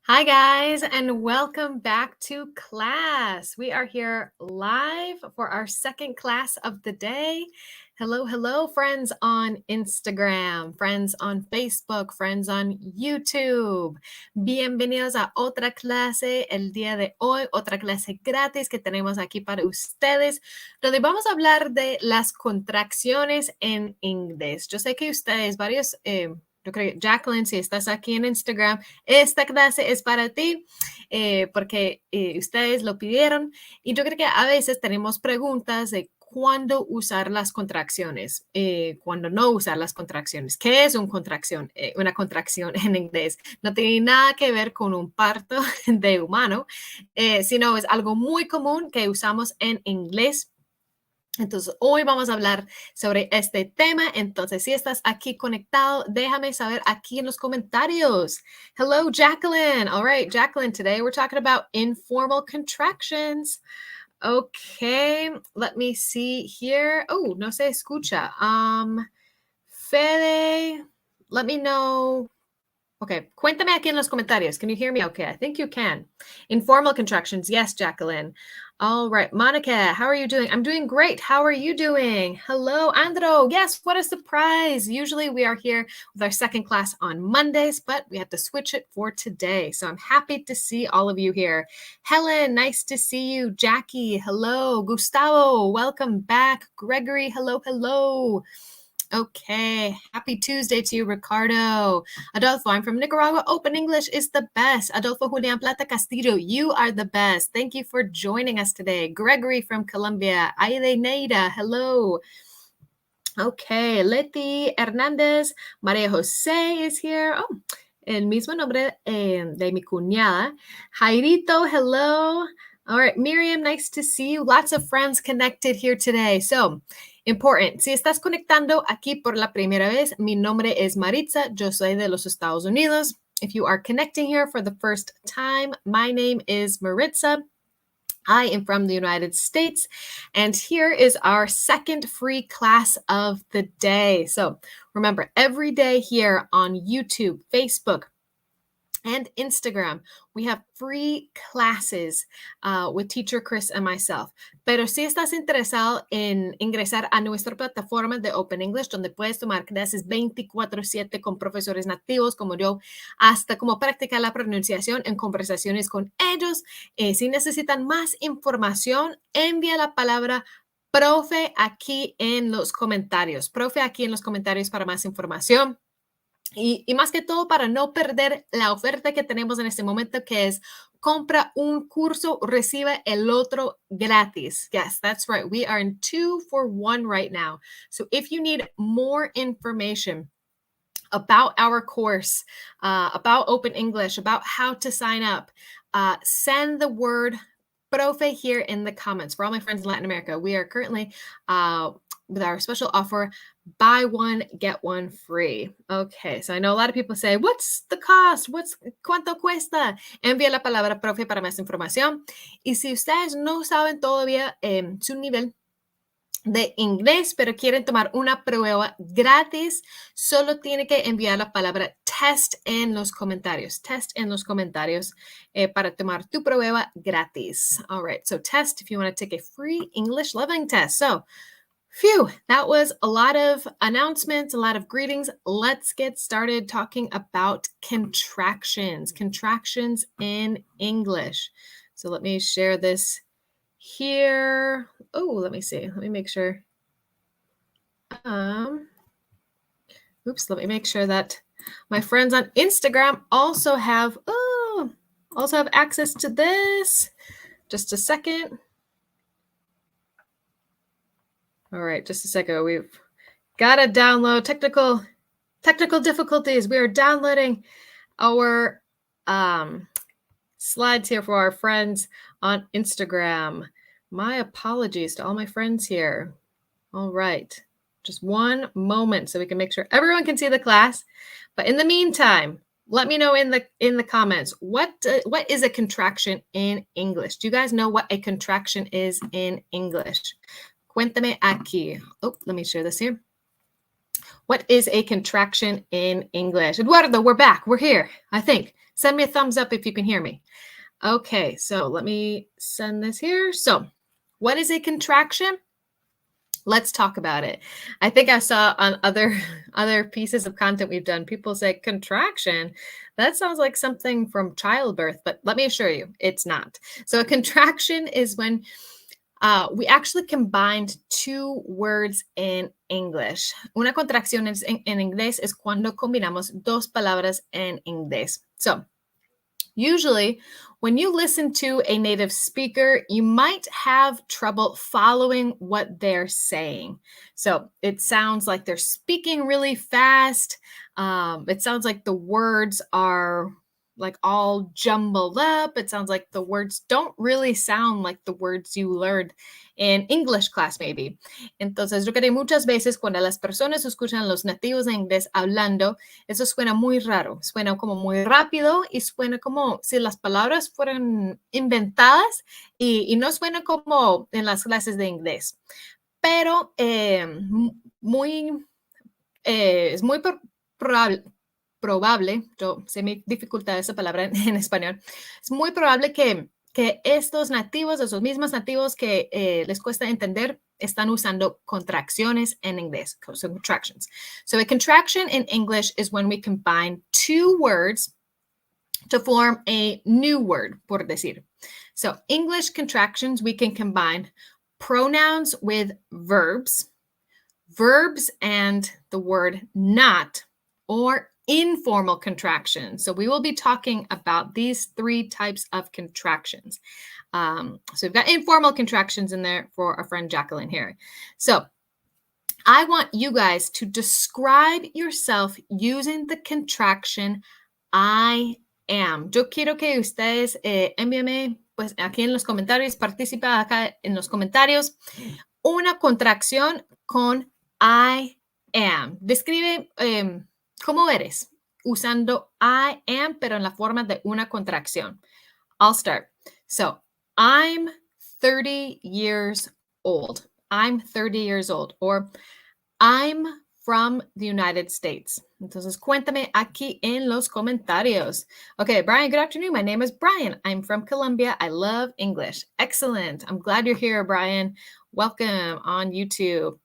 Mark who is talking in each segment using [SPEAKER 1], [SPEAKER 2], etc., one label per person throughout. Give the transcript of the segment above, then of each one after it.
[SPEAKER 1] Hi, guys, and welcome back to class. We are here live for our second class of the day. Hello, friends on Instagram, friends on Facebook, friends on YouTube. Bienvenidos a otra clase el día de hoy, otra clase gratis que tenemos aquí para ustedes, donde vamos a hablar de las contracciones en inglés. Yo sé que ustedes, yo creo que Jacqueline, si estás aquí en Instagram, esta clase es para ti porque ustedes lo pidieron y yo creo que a veces tenemos preguntas de cuándo usar las contracciones, cuándo no usar las contracciones. ¿Qué es una contracción en inglés? No tiene nada que ver con un parto de humano, sino es algo muy común que usamos en inglés. Entonces, hoy vamos a hablar sobre este tema. Entonces, si estás aquí conectado, déjame saber aquí en los comentarios. Hello, Jacqueline. All right, Jacqueline, today we're talking about informal contractions. Okay, let me see here. Oh, no se escucha. Fede, let me know. Okay, cuéntame aquí en los comentarios. Can you hear me okay? I think you can. Informal contractions. Yes, Jacqueline. All right, Monica, how are you doing? I'm doing great. How are you doing? Hello, Andro. Yes, what a surprise. Usually we are here with our second class on Mondays, but we had to switch it for today. So I'm happy to see all of you here. Helen, nice to see you. Jackie, hello. Gustavo, welcome back. Gregory, hello. Okay, happy Tuesday to you, Ricardo. Adolfo, I'm from Nicaragua. Open English is the best. Adolfo Julian Plata Castillo, you are the best. Thank you for joining us today. Gregory from Colombia. Aide Neida, hello. Okay, Leti Hernandez. María José is here. Oh, el mismo nombre de mi cuñada. Jairito, hello. All right, Miriam, nice to see you. Lots of friends connected here today. So, important. Si estás conectando aquí por la primera vez, mi nombre es Maritza. Yo soy de los Estados Unidos. If you are connecting here for the first time, my name is Maritza. I am from the United States, and here is our second free class of the day. So remember, every day here on YouTube, Facebook, and Instagram, we have free classes with Teacher Chris and myself. Pero si estás interesado en ingresar a nuestra plataforma de Open English, donde puedes tomar clases 24/7 con profesores nativos como yo, hasta como practicar la pronunciación en conversaciones con ellos. Si necesitan más información, envía la palabra profe aquí en los comentarios. Profe aquí en los comentarios para más información. Y más que todo para no perder la oferta que tenemos en este momento, que es compra un curso, recibe el otro gratis. Yes, that's right. We are in 2-for-1 right now. So if you need more information about our course, about Open English, about how to sign up, send the word profe here in the comments. For all my friends in Latin America, we are currently with our special offer, buy one, get one free. Okay, so I know a lot of people say, what's the cost? ¿Cuánto cuesta? Envía la palabra profe para más información. Y si ustedes no saben todavía su nivel de inglés, pero quieren tomar una prueba gratis, solo tiene que enviar la palabra test en los comentarios. Test en los comentarios para tomar tu prueba gratis. All right, so test if you want to take a free English leveling test. So, phew, that was a lot of announcements, a lot of greetings. Let's get started talking about contractions in English. So let me share this here. Oh, let me see. Let me make sure. Let me make sure that my friends on Instagram also have access to this. Just a second. All right, just a second. We've got to download technical difficulties. We are downloading our slides here for our friends on Instagram. My apologies to all my friends here. All right, just one moment so we can make sure everyone can see the class. But in the meantime, let me know in the comments, what is a contraction in English? Do you guys know what a contraction is in English? Cuéntame aquí. Oh, let me share this here. What is a contraction in English? Eduardo, we're back. We're here, I think. Send me a thumbs up if you can hear me. Okay, so let me send this here. So what is a contraction? Let's talk about it. I think I saw on other pieces of content we've done, people say contraction. That sounds like something from childbirth, but let me assure you, it's not. So a contraction is when we actually combined two words in English. Una contracción en inglés es cuando combinamos dos palabras en inglés. So usually, when you listen to a native speaker, you might have trouble following what they're saying. So it sounds like they're speaking really fast. It sounds like the words are like all jumbled up. It sounds like the words don't really sound like the words you learned in English class, maybe. Entonces, yo creo que muchas veces cuando las personas escuchan los nativos de inglés hablando, eso suena muy raro, suena como muy rápido y suena como si las palabras fueran inventadas y no suena como en las clases de inglés. Pero es muy probable, yo sé mi dificultad esa palabra en español, es muy probable que estos nativos, esos mismos nativos que les cuesta entender, están usando contracciones en inglés, so contractions. So a contraction in English is when we combine two words to form a new word, por decir. So English contractions, we can combine pronouns with verbs and the word not, or informal contractions. So we will be talking about these three types of contractions. So we've got informal contractions in there for our friend Jacqueline here. So I want you guys to describe yourself using the contraction I am. Yo quiero que ustedes envíenme pues aquí en los comentarios, participa acá en los comentarios, una contracción con I am. Describe cómo eres usando I am, pero en la forma de una contracción. I'll start. So, I'm 30 years old. I'm 30 years old. Or, I'm from the United States. Entonces, cuéntame aquí en los comentarios. Okay, Brian, good afternoon. My name is Brian. I'm from Colombia. I love English. Excellent. I'm glad you're here, Brian. Welcome on YouTube.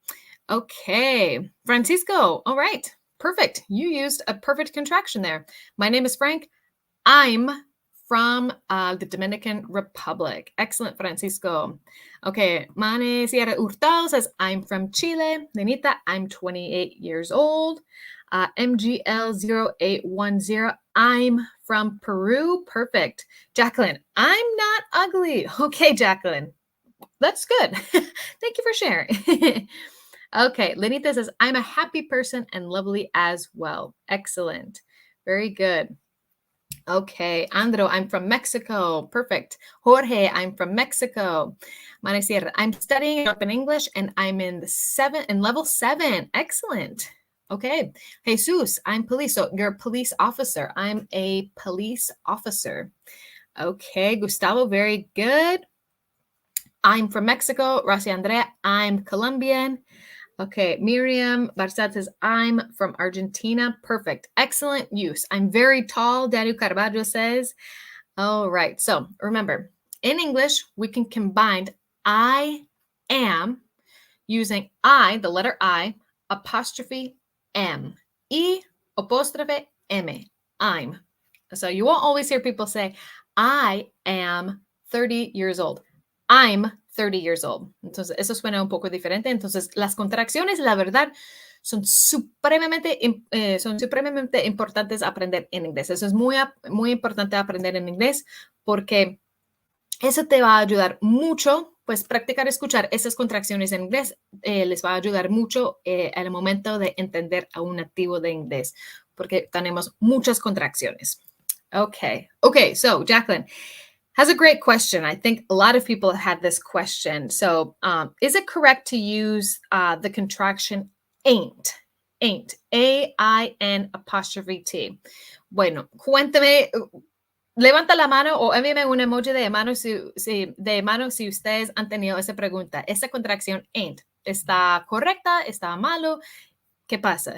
[SPEAKER 1] Okay, Francisco. All right, perfect. You used a perfect contraction there. My name is Frank. I'm from the Dominican Republic. Excellent, Francisco. Okay, Mane Sierra Hurtado says, I'm from Chile. Nenita, I'm 28 years old. MGL0810, I'm from Peru. Perfect. Jacqueline, I'm not ugly. Okay, Jacqueline, that's good. Thank you for sharing. Okay, Lenita says, I'm a happy person and lovely as well. Excellent. Very good. Okay, Andro, I'm from Mexico. Perfect. Jorge, I'm from Mexico. Manesierra, I'm studying up in English and I'm in level 7. Excellent. Okay. Jesus, I'm police. So you're a police officer. I'm a police officer. Okay, Gustavo, very good. I'm from Mexico. Rosy Andrea, I'm Colombian. Okay, Miriam Barzat says, I'm from Argentina. Perfect. Excellent use. I'm very tall, Dario Carvalho says. All right, so remember, in English, we can combine I am using I, the letter I, apostrophe M. E apostrophe M. I'm. So you won't always hear people say, I am 30 years old. I'm 30 years old. Entonces, eso suena un poco diferente. Entonces, las contracciones, la verdad, son supremamente importantes aprender en inglés. Eso es muy importante aprender en inglés porque eso te va a ayudar mucho, pues practicar escuchar esas contracciones en inglés les va a ayudar mucho al momento de entender a un nativo de inglés porque tenemos muchas contracciones. Okay, so Jacqueline has a great question. I think a lot of people had this question. So is it correct to use the contraction ain't? Ain't. A-I-N apostrophe T. Bueno, cuéntame, levanta la mano o envíame un emoji de mano si ustedes han tenido esa pregunta. Esa contracción ain't. ¿Está correcta? ¿Está malo? ¿Qué pasa?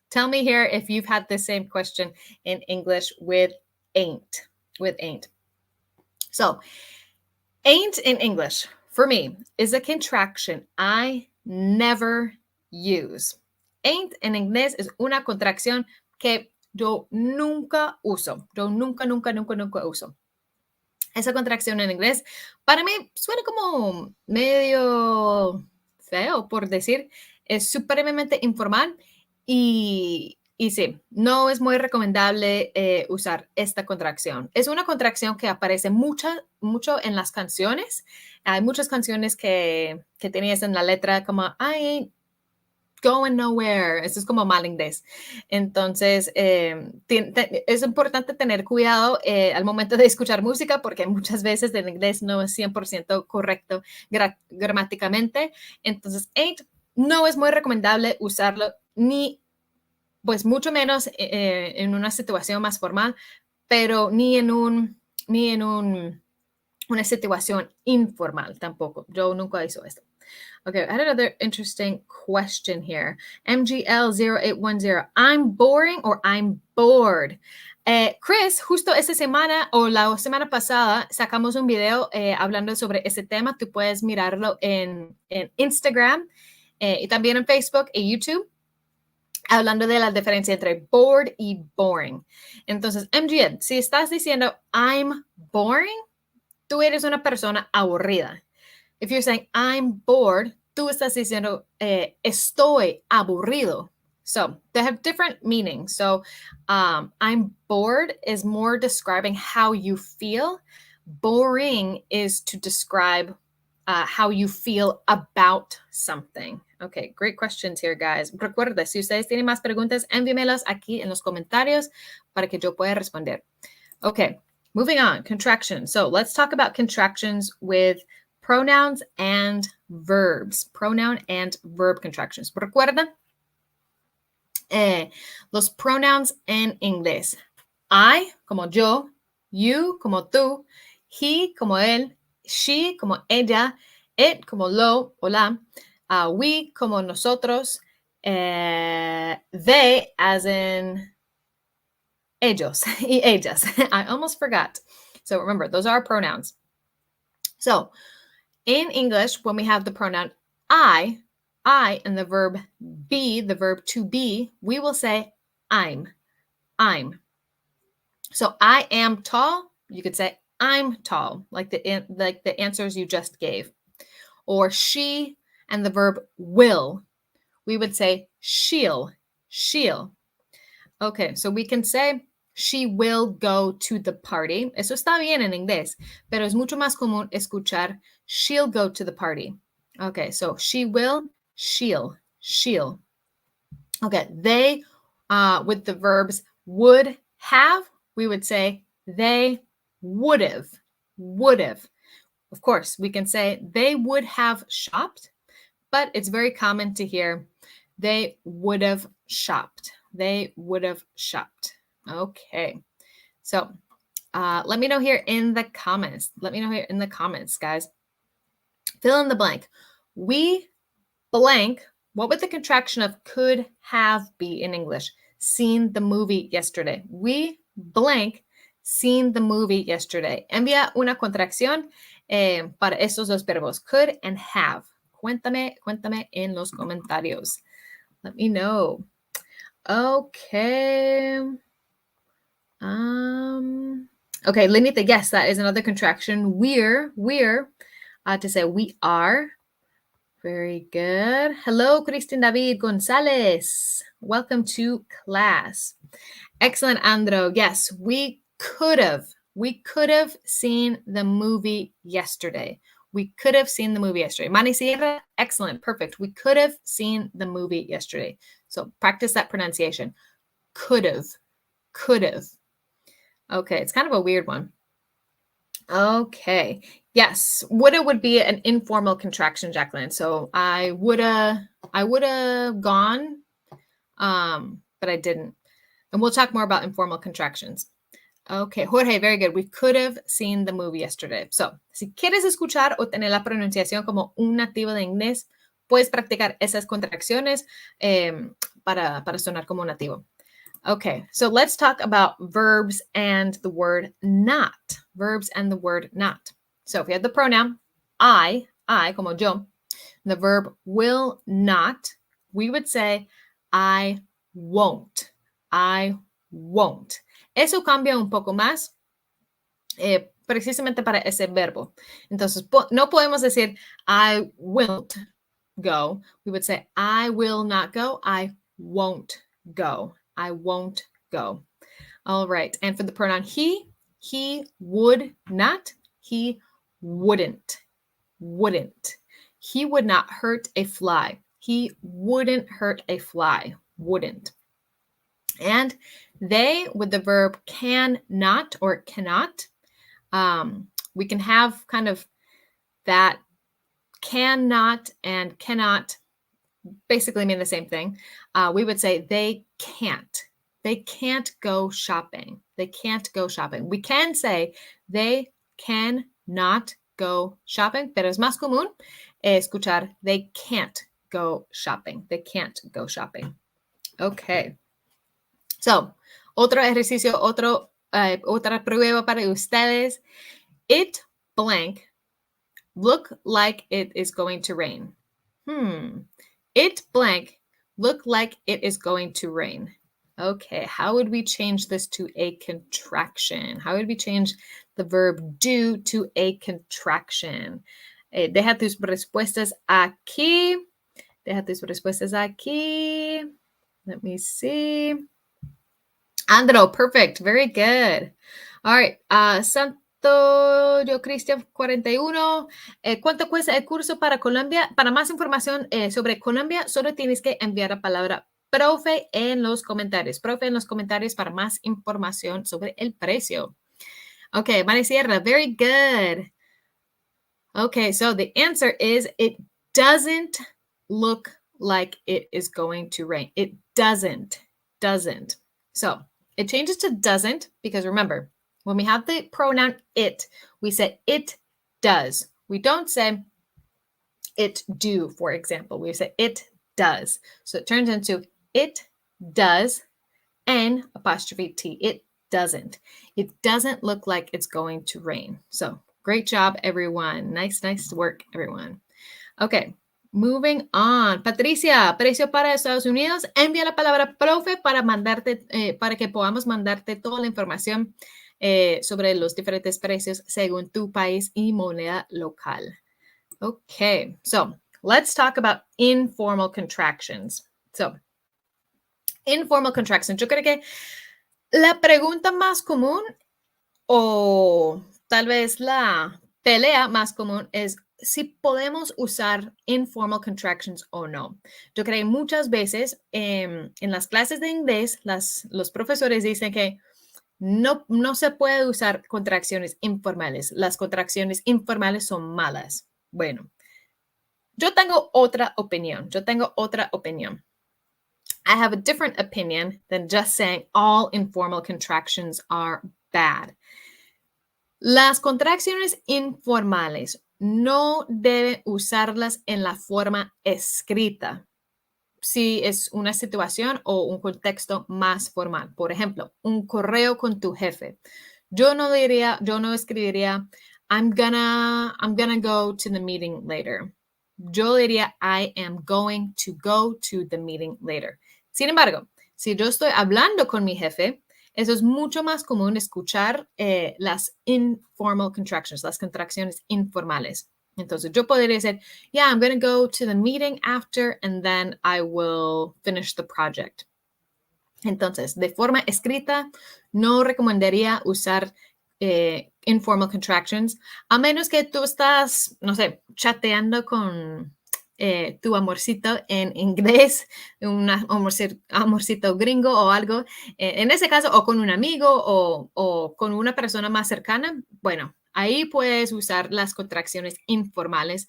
[SPEAKER 1] Tell me here if you've had the same question in English with ain't, with ain't. So ain't in English, for me, is a contraction I never use. Ain't en inglés es una contracción que yo nunca uso. Yo nunca uso. Esa contracción en inglés, para mí, suena como medio feo, por decir. Es supremamente informal y sí, no es muy recomendable usar esta contracción. Es una contracción que aparece mucho en las canciones. Hay muchas canciones que tenías en la letra como I ain't going nowhere. Eso es como mal inglés. Entonces, es importante tener cuidado al momento de escuchar música porque muchas veces el inglés no es 100% correcto gramáticamente. Entonces, ain't no es muy recomendable usarlo ni, pues mucho menos en una situación más formal, pero ni en una situación informal tampoco. Yo nunca hizo esto. Okay, I had another interesting question here. MGL0810, I'm boring or I'm bored. Chris, justo esta semana o la semana pasada sacamos un video hablando sobre ese tema. Tú puedes mirarlo en Instagram y también en Facebook y YouTube, hablando de la diferencia entre bored y boring. Entonces, MGL, si estás diciendo I'm boring, tú eres una persona aburrida. If you're saying I'm bored, tú estás diciendo estoy aburrido. So they have different meanings. So I'm bored is more describing how you feel. Boring is to describe how you feel about something. Okay, great questions here, guys. Recuerda, si ustedes tienen más preguntas, envíemelas aquí en los comentarios para que yo pueda responder. Okay, moving on, contractions. So let's talk about contractions with pronouns and verbs. Pronoun and verb contractions. Recuerda, los pronouns en inglés. I como yo, you como tú, he como él, she como ella, it como lo o la, we como nosotros, they as in ellos y ellas. I almost forgot. So remember, those are pronouns. So in English, when we have the pronoun I and the verb be, the verb to be, we will say I'm. So I am tall. You could say I'm tall, like the answers you just gave. Or she and the verb will, we would say she'll. Okay, so we can say she will go to the party. Eso está bien en inglés, pero es mucho más común escuchar she'll go to the party. Okay, so she will, she'll. Okay, they, with the verbs would have, we would say they would've. Of course, we can say they would have shopped, but it's very common to hear they would have shopped. Okay, so let me know here in the comments. Guys. Fill in the blank. We blank. What would the contraction of could have be in English? Seen the movie yesterday. We blank seen the movie yesterday. Envía una contracción para estos dos verbos, could and have. Cuéntame en los comentarios. Let me know. Okay. Okay, Lenita, yes, that is another contraction. We're to say we are. Very good. Hello, Christine David Gonzalez. Welcome to class. Excellent, Andro. Yes, we could have seen the movie yesterday. Mani Sierra, excellent, perfect. We could have seen the movie yesterday. So practice that pronunciation. Could have. Okay, it's kind of a weird one. Okay. Yes, woulda would be an informal contraction, Jacqueline. So I woulda gone, but I didn't. And we'll talk more about informal contractions. Okay, Jorge, very good. We could have seen the movie yesterday. So, si quieres escuchar o tener la pronunciación como un nativo de inglés, puedes practicar esas contracciones para sonar como un nativo. Okay, so let's talk about verbs and the word not. Verbs and the word not. So if we have the pronoun I como yo, the verb will not, we would say I won't. I won't. Eso cambia un poco más precisamente para ese verbo. Entonces, no podemos decir I won't go. We would say I will not go. I won't go. I won't go. All right. And for the pronoun he would not, he wouldn't. He would not hurt a fly. He wouldn't hurt a fly. Wouldn't. And they, with the verb can not or cannot, we can have kind of that cannot and cannot basically mean the same thing. We would say they can't. They can't go shopping. They can't go shopping. We can say they can not go shopping, pero es más común escuchar they can't go shopping. They can't go shopping. Okay. So, otro ejercicio, otra prueba para ustedes. It blank look like it is going to rain. It blank look like it is going to rain. Okay, how would we change this to a contraction? How would we change the verb do to a contraction? Deja tus respuestas aquí. Deja tus respuestas aquí. Let me see. Andro, perfect. Very good. All right. Yo, Cristian 41. ¿Cuánto cuesta el curso para Colombia? Para más información sobre Colombia, solo tienes que enviar la palabra profe en los comentarios. Profe en los comentarios para más información sobre el precio. Okay, María Sierra, very good. Okay, so the answer is it doesn't look like it is going to rain. It doesn't. So it changes to doesn't because remember, when we have the pronoun it, we say it does. We don't say it do, for example. We say it does. So it turns into it does and apostrophe T. It doesn't. It doesn't look like it's going to rain. So great job, everyone. Nice work, everyone. Okay, moving on. Patricia, precio para Estados Unidos. Envía la palabra profe para para que podamos mandarte toda la información sobre los diferentes precios según tu país y moneda local. Okay, so let's talk about informal contractions. So, informal contractions. Yo creo que la pregunta más común o tal vez la pelea más común es si podemos usar informal contractions o no. Yo creo que muchas veces en las clases de inglés los profesores dicen que no se puede usar contracciones informales. Las contracciones informales son malas. Bueno, yo tengo otra opinión. I have a different opinion than just saying all informal contractions are bad. Las contracciones informales no deben usarlas en la forma escrita si es una situación o un contexto más formal. Por ejemplo, un correo con tu jefe. Yo no escribiría I'm gonna go to the meeting later. Yo diría I am going to go to the meeting later. Sin embargo, si yo estoy hablando con mi jefe, eso es mucho más común escuchar las informal contractions, las contracciones informales. Entonces, yo podría decir, yeah, I'm going to go to the meeting after and then I will finish the project. Entonces, de forma escrita, no recomendaría usar informal contractions, a menos que tú estás, no sé, chateando con tu amorcito en inglés, un amorcito gringo o algo. En ese caso, o con un amigo o con una persona más cercana, bueno, ahí puedes usar las contracciones informales,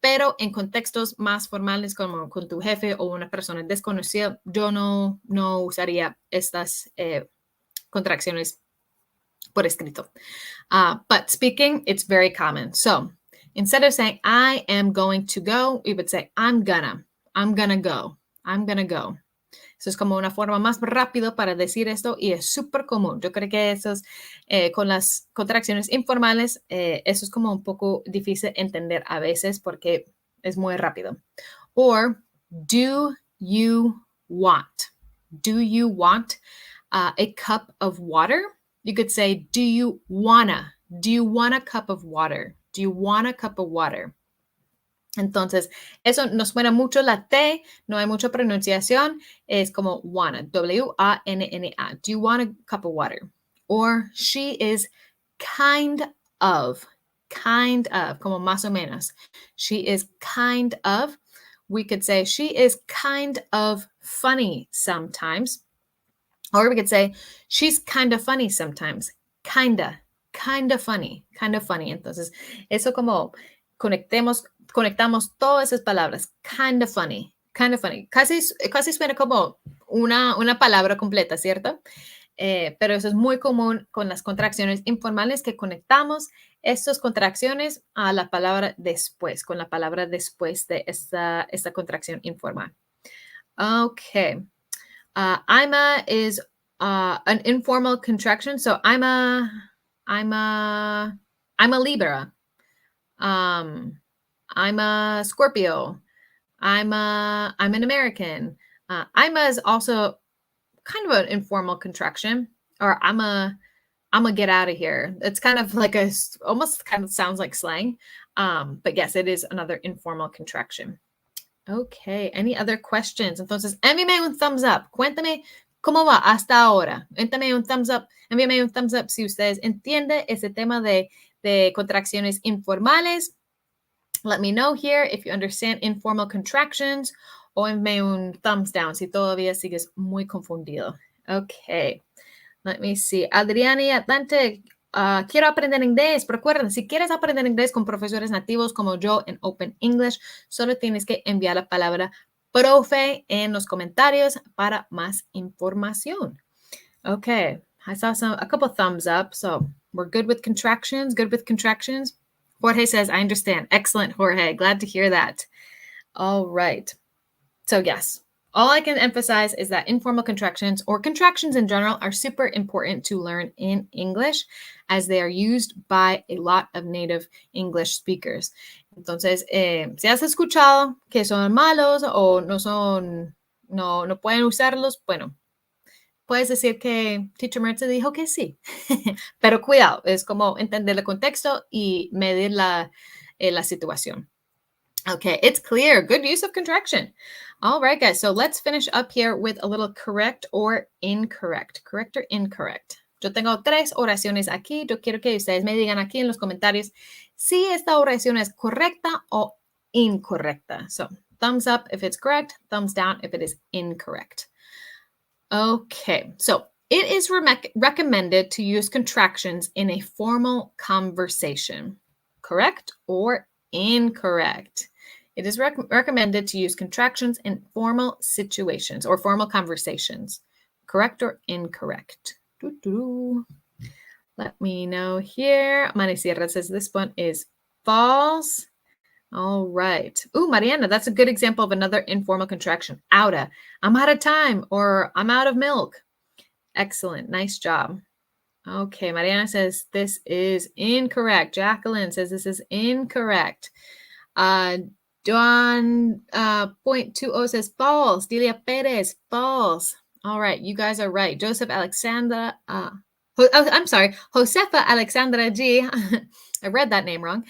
[SPEAKER 1] pero en contextos más formales como con tu jefe o una persona desconocida, yo no usaría estas contracciones por escrito. But speaking, it's very common. So instead of saying I am going to go, we would say I'm gonna go. Eso es como una forma más rápido para decir esto y es súper común. Yo creo que eso es, con las contracciones informales, eso es como un poco difícil entender a veces porque es muy rápido. Or, do you want? Do you want a cup of water? You could say, do you want a cup of water? Do you want a cup of water? Entonces, eso nos suena mucho la T, no hay mucha pronunciación, es como wanna, W-A-N-N-A. Do you want a cup of water? Or she is kind of, como más o menos. She is kind of. We could say she is kind of funny sometimes. Or we could say she's kind of funny sometimes. Kinda funny. Entonces, eso como conectamos todas esas palabras. Kind of funny. Casi suena como una palabra completa, ¿cierto? Pero eso es muy común con las contracciones informales que conectamos estas contracciones a la palabra después, con la palabra después de esta contracción informal. Okay. I'm a is an informal contraction. So I'm a Libra. I'm a Scorpio. I'm an American. I'm a is also kind of an informal contraction, or I'm a get out of here. It's kind of like almost kind of sounds like slang. But yes, it is another informal contraction. Okay, any other questions? Entonces, envíame un thumbs up. Cuéntame cómo va hasta ahora. Envíame un thumbs up. Envíame un thumbs up si ustedes entienden ese tema de contracciones informales. Let me know here if you understand informal contractions. O envíame un thumbs down si todavía sigues muy confundido. Okay, let me see. Adriani Atlante, quiero aprender inglés. Recuerden, si quieres aprender inglés con profesores nativos como yo en Open English, solo tienes que enviar la palabra profe en los comentarios para más información. Okay, I saw a couple thumbs up, so we're good with contractions. Jorge says, I understand. Excellent, Jorge. Glad to hear that. All right. So yes, all I can emphasize is that informal contractions or contractions in general are super important to learn in English as they are used by a lot of native English speakers. Entonces, si has escuchado que son malos o no pueden usarlos, bueno, puedes decir que Teacher Mertz dijo que sí. Pero cuidado, es como entender el contexto y medir la situación. Okay, it's clear. Good use of contraction. All right, guys. So let's finish up here with a little correct or incorrect. Corrector incorrect. Yo tengo 3 oraciones aquí. Yo quiero que ustedes me digan aquí en los comentarios si esta oración es correcta o incorrecta. So thumbs up if it's correct, thumbs down if it is incorrect. Okay, so it is recommended to use contractions in a formal conversation. Correct or incorrect? It is recommended to use contractions in formal situations or formal conversations. Correct or incorrect? Let me know here. Mari Sierra says this one is false. All right. Ooh, Mariana, that's a good example of another informal contraction. Outa. I'm out of time or I'm out of milk. Excellent. Nice job. Okay, Mariana says this is incorrect. Jacqueline says this is incorrect. John .20 says false. Delia Perez, false. All right, you guys are right. Joseph Alexandra, I'm sorry, Josefa Alexandra G, I read that name wrong,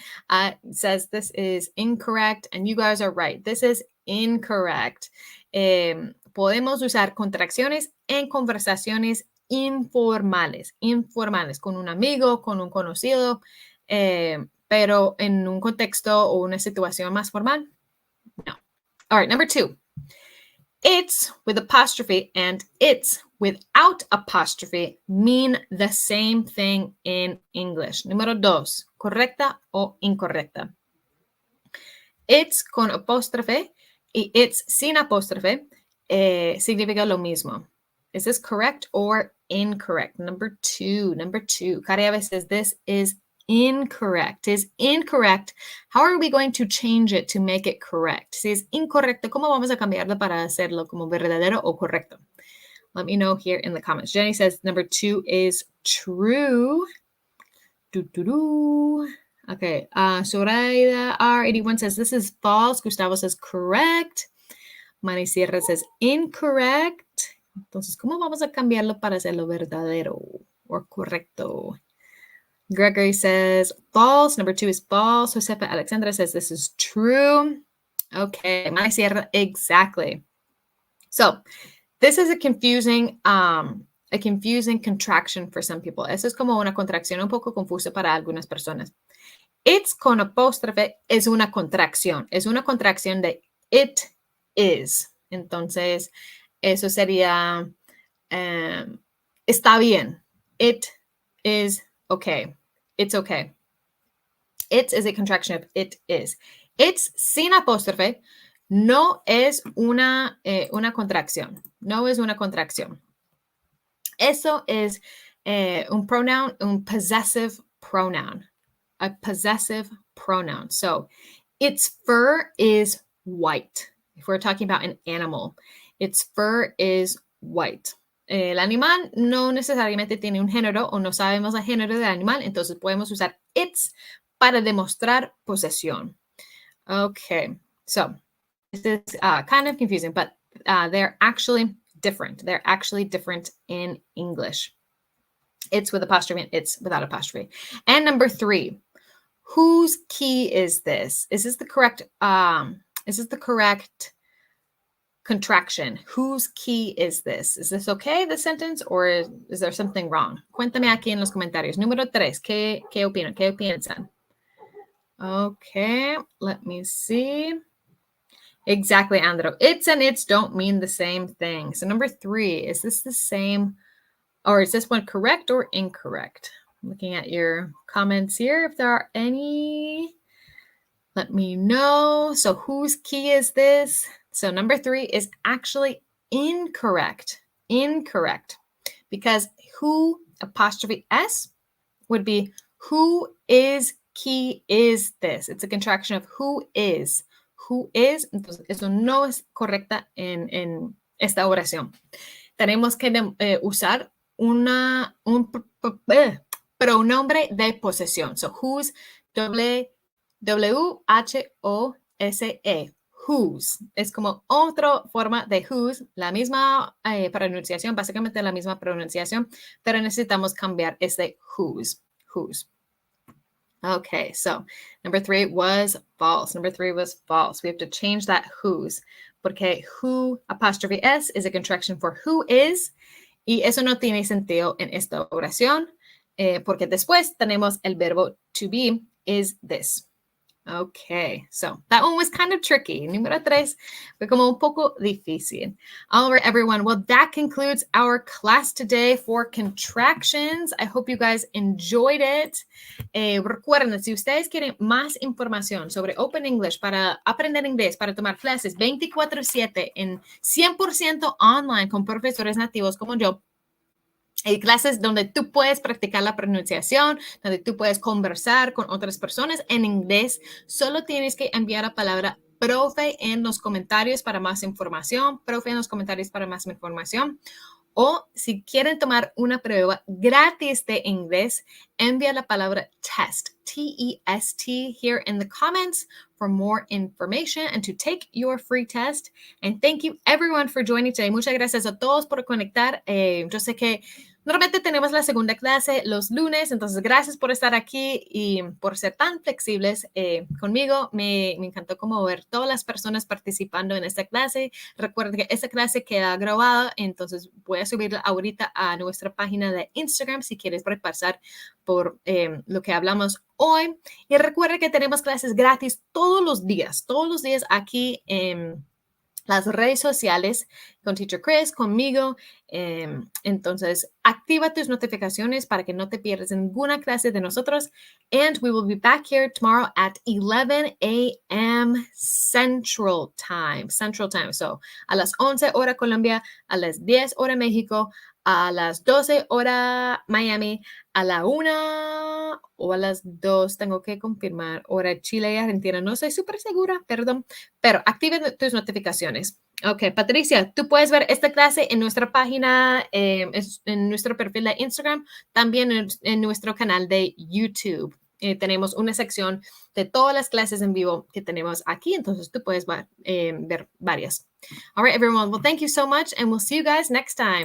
[SPEAKER 1] says this is incorrect, and you guys are right. This is incorrect. Podemos usar contracciones en conversaciones informales, con un amigo, con un conocido, pero en un contexto o una situación más formal, no. All right, number 2. It's with apostrophe and it's without apostrophe mean the same thing in English. Número 2, correcta o incorrecta. It's con apóstrofe y it's sin apóstrofe significa lo mismo. Is this correct or incorrect? Number 2. Caria says this is incorrect. Is incorrect. How are we going to change it to make it correct? Si es incorrecto, ¿cómo vamos a cambiarlo para hacerlo como verdadero o correcto? Let me know here in the comments. Jenny says number 2 is true. Okay. Zoraida R81 says this is false. Gustavo says correct. Manny Sierra says incorrect. Entonces, ¿cómo vamos a cambiarlo para hacerlo verdadero o correcto? Gregory says false. Number 2 is false. Josefa Alexandra says this is true. Okay. Manny Sierra, exactly. So, this is a confusing contraction for some people. Eso es como una contracción un poco confusa para algunas personas. It's con apóstrofe es una contracción. Es una contracción de it is. Entonces, eso sería está bien. It is okay. It's okay. It is a contraction of it is. It's sin apóstrofe no es una contracción. No es una contracción. Eso es un pronoun, un possessive pronoun. A possessive pronoun. So, its fur is white. If we're talking about an animal, its fur is white. El animal no necesariamente tiene un género o no sabemos el género del animal, entonces podemos usar its para demostrar posesión. Okay, so this is kind of confusing, but they're actually different. They're actually different in English. It's with apostrophe and it's without apostrophe. And number 3, whose key is this? Is this the correct contraction? Whose key is this? Is this okay, the sentence, or is there something wrong? Cuéntame aquí en los comentarios. Número 3, ¿qué opinan? ¿Qué piensan? Okay, let me see. Exactly, Andro. It's and its don't mean the same thing. So number 3, is this the same, or is this one correct or incorrect? I'm looking at your comments here. If there are any, let me know. So whose key is this? So number 3 is actually incorrect. Incorrect. Because who apostrophe S would be who is key is this. It's a contraction of who is. Who is. Entonces, eso no es correcta en esta oración. Tenemos que usar un pronombre de posesión. So, whose, W-H-O-S-E. Whose. Es como otra forma de whose, la misma pronunciación, básicamente la misma pronunciación, pero necesitamos cambiar este whose. Whose. Okay, so number 3 was false. Number 3 was false. We have to change that whose. Porque who apostrophe S is a contraction for who is. Y eso no tiene sentido en esta oración. Porque después tenemos el verbo to be is this. Okay, so that one was kind of tricky. Número 3 fue como un poco difícil. All right, everyone. Well, that concludes our class today for contractions. I hope you guys enjoyed it. Recuerden, si ustedes quieren más información sobre Open English para aprender inglés, para tomar clases 24/7 en 100% online con profesores nativos como yo, hay clases donde tú puedes practicar la pronunciación, donde tú puedes conversar con otras personas en inglés. Solo tienes que enviar la palabra profe en los comentarios para más información. Profe en los comentarios para más información. O si quieren tomar una prueba gratis de inglés, envía la palabra test, T-E-S-T, here in the comments for more information and to take your free test. And thank you everyone for joining today. Muchas gracias a todos por conectar. Yo sé que normalmente tenemos la segunda clase los lunes, entonces gracias por estar aquí y por ser tan flexibles conmigo. Me encantó como ver todas las personas participando en esta clase. Recuerden que esta clase queda grabada, entonces voy a subirla ahorita a nuestra página de Instagram si quieres repasar por lo que hablamos hoy. Y recuerden que tenemos clases gratis todos los días aquí en las redes sociales con Teacher Chris, conmigo. Entonces, activa tus notificaciones para que no te pierdas ninguna clase de nosotros. And we will be back here tomorrow at 11 a.m. Central Time. So, a las 11 hora Colombia, a las 10 hora México, a las 12 hora Miami, a la 1 o a las 2, tengo que confirmar, hora Chile y Argentina, no estoy súper segura, perdón, pero activen tus notificaciones. Ok, Patricia, tú puedes ver esta clase en nuestra página, en nuestro perfil de Instagram, también en nuestro canal de YouTube. Tenemos una sección de todas las clases en vivo que tenemos aquí, entonces tú puedes ver varias. All right, everyone. Well, thank you so much, and we'll see you guys next time.